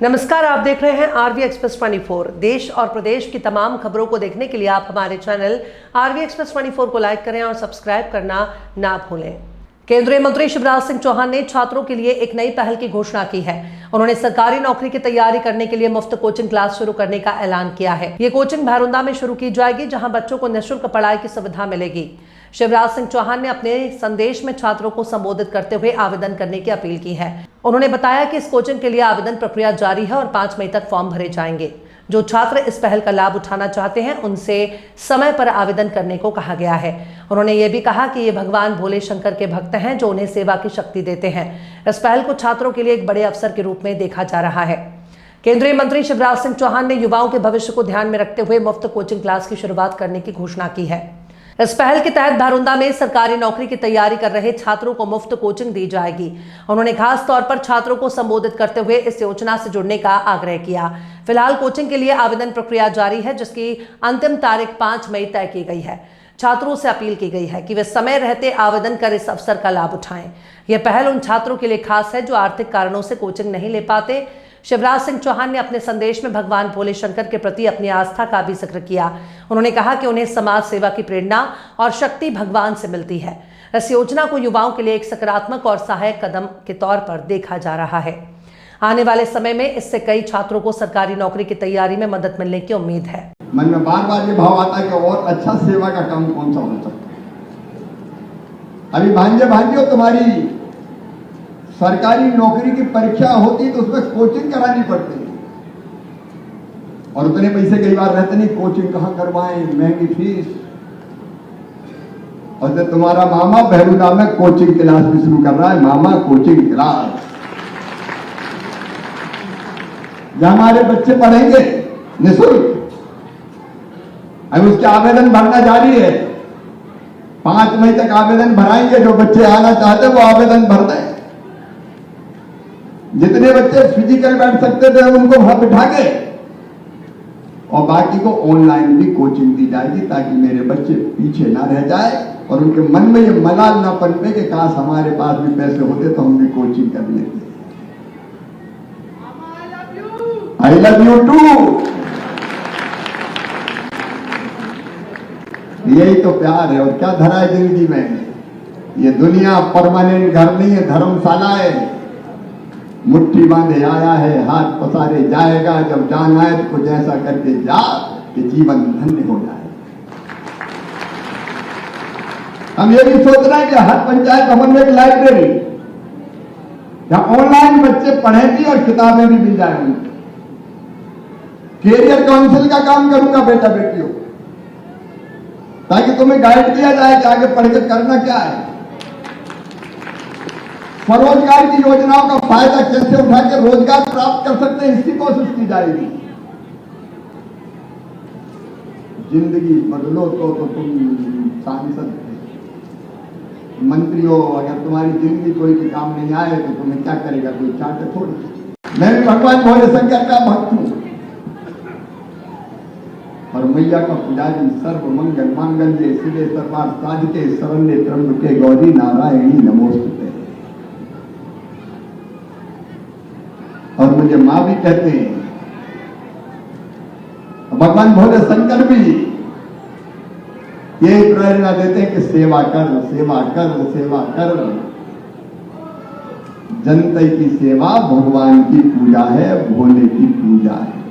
नमस्कार, आप देख रहे हैं आरवी एक्सप्रेस 24। देश और प्रदेश की तमाम खबरों को देखने के लिए आप हमारे चैनल आरवी एक्सप्रेस 24 को लाइक करें और सब्सक्राइब करना ना भूलें। केंद्रीय मंत्री शिवराज सिंह चौहान ने छात्रों के लिए एक नई पहल की घोषणा की है। उन्होंने सरकारी नौकरी की तैयारी करने के लिए मुफ्त कोचिंग क्लास शुरू करने का ऐलान किया है। ये कोचिंग भैरुंदा में शुरू की जाएगी, जहां बच्चों को निःशुल्क पढ़ाई की सुविधा मिलेगी। शिवराज सिंह चौहान ने अपने संदेश में छात्रों को संबोधित करते हुए आवेदन करने की अपील की है। उन्होंने बताया कि इस कोचिंग के लिए आवेदन प्रक्रिया जारी है और 5 मई तक फॉर्म भरे जाएंगे। जो छात्र इस पहल का लाभ उठाना चाहते हैं, उनसे समय पर आवेदन करने को कहा गया है। उन्होंने ये भी कहा कि ये भगवान भोले शंकर के भक्त हैं, जो उन्हें सेवा की शक्ति देते हैं। इस पहल को छात्रों के लिए एक बड़े अवसर के रूप में देखा जा रहा है। केंद्रीय मंत्री शिवराज सिंह चौहान ने युवाओं के भविष्य को ध्यान में रखते हुए मुफ्त कोचिंग क्लास की शुरुआत करने की घोषणा की है। इस पहल के तहत भैरुंदा में सरकारी नौकरी की तैयारी कर रहे छात्रों को मुफ्त कोचिंग दी जाएगी। उन्होंने खास तौर पर छात्रों को संबोधित करते हुए इस योजना से जुड़ने का आग्रह किया। फिलहाल कोचिंग के लिए आवेदन प्रक्रिया जारी है, जिसकी अंतिम तारीख 5 मई तय की गई है। छात्रों से अपील की गई है कि वे समय रहते आवेदन कर इस अवसर का लाभ उठाएं। यह पहल उन छात्रों के लिए खास है जो आर्थिक कारणों से कोचिंग नहीं ले पाते। शिवराज सिंह चौहान ने अपने संदेश में भगवान भोले शंकर के प्रति अपनी आस्था का भी जिक्र किया। उन्होंने कहा कि उन्हें समाज सेवा की प्रेरणा और शक्ति भगवान से मिलती है। इस योजना को युवाओं के लिए एक सकारात्मक और सहायक कदम के तौर पर देखा जा रहा है। आने वाले समय में इससे कई छात्रों को सरकारी नौकरी की तैयारी में मदद मिलने की उम्मीद है। मन में बार बार ये भाव आता है कि और अच्छा सेवा का काम कौन सा हो सकता है। अभी भांजियों तुम्हारी सरकारी नौकरी की परीक्षा होती तो उसमें कोचिंग करानी पड़ती है, और उतने पैसे कई बार रहते नहीं, कोचिंग कहाँ करवाएं, महंगी फीस। और जब तुम्हारा मामा भैरुंदा में कोचिंग क्लास भी शुरू कर रहा है, मामा कोचिंग क्लास, जहां हमारे बच्चे पढ़ेंगे निःशुल्क। अब उसके आवेदन भरना जारी है। 5 मई तक आवेदन भराएंगे। जो बच्चे आना चाहते हैं वो आवेदन भर दें। जितने बच्चे फिजिकल बैठ सकते थे उनको वहां बिठा के, और बाकी को ऑनलाइन भी कोचिंग दी जाएगी, ताकि मेरे बच्चे पीछे ना रह जाए और उनके मन में ये मलाल ना पनपे कि काश हमारे पास भी पैसे होते तो हम भी कोचिंग कर लेते। I love you too. यही तो प्यार है। और क्या धरा है जिंदगी में। ये दुनिया परमानेंट घर नहीं है, धर्मशाला है। मुट्ठी बांधे आया है, हाथ पसारे जाएगा। जब जान आए तो कुछ ऐसा करके जा कि जीवन धन्य हो जाए। हम ये भी सोच रहे हैं कि हर पंचायत भवन में एक लाइब्रेरी, जहां ऑनलाइन बच्चे पढ़े भी और किताबें भी मिल जाएंगी। कैरियर काउंसिल का काम करूंगा बेटा बेटियों, ताकि तुम्हें गाइड किया जाए कि आगे पढ़कर करना क्या है। स्वरोजगार की योजनाओं का फायदा कैसे उठा के रोजगार प्राप्त कर सकते हैं, इसकी कोशिश की जाएगी। जिंदगी बदलो तो तुम सांसद मंत्री हो। अगर तुम्हारी जिंदगी कोई भी काम नहीं आए तो तुम्हें क्या करेगा, कोई चाहते थोड़ी। मैं भी भगवान भोले शंकर का भक्त हूं और मैया का पुजारी। सर्व मंगल मांगल्ये शिवे सर्वार्थ साधिके शरण्ये त्र्यंबके गौरी नारायणी नमोस्तुते। और मुझे मां भी कहते हैं, भगवान भोले शंकर भी यही प्रेरणा देते हैं कि सेवा कर, सेवा कर, सेवा कर। जनता की सेवा भगवान की पूजा है, भोले की पूजा है।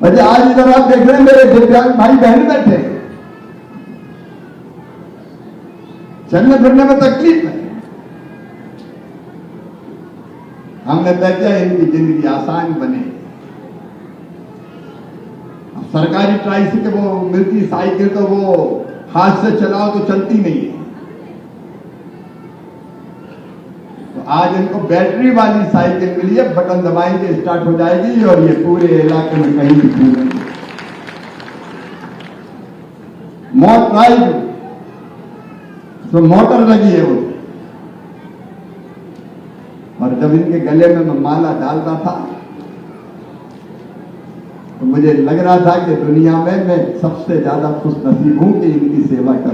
वजह आज इधर आप देख रहे हैं मेरे दिव्यांग भाई बहन बैठे, चलने फिरने में तकलीफ है। हमने तय किया इनकी जिंदगी आसान बने। सरकारी ट्राइसिकल वो मिलती साइकिल तो वो हाथ से चलाओ तो चलती नहीं है, तो आज इनको बैटरी वाली साइकिल मिली है। बटन दबाएंगे स्टार्ट हो जाएगी और ये पूरे इलाके में कहीं भी घूमेंगे। मोटर लगी है वो। और जब इनके गले में मैं माला डालता था तो मुझे लग रहा था कि दुनिया में मैं सबसे ज्यादा खुश नसीब हूं कि इनकी सेवा कर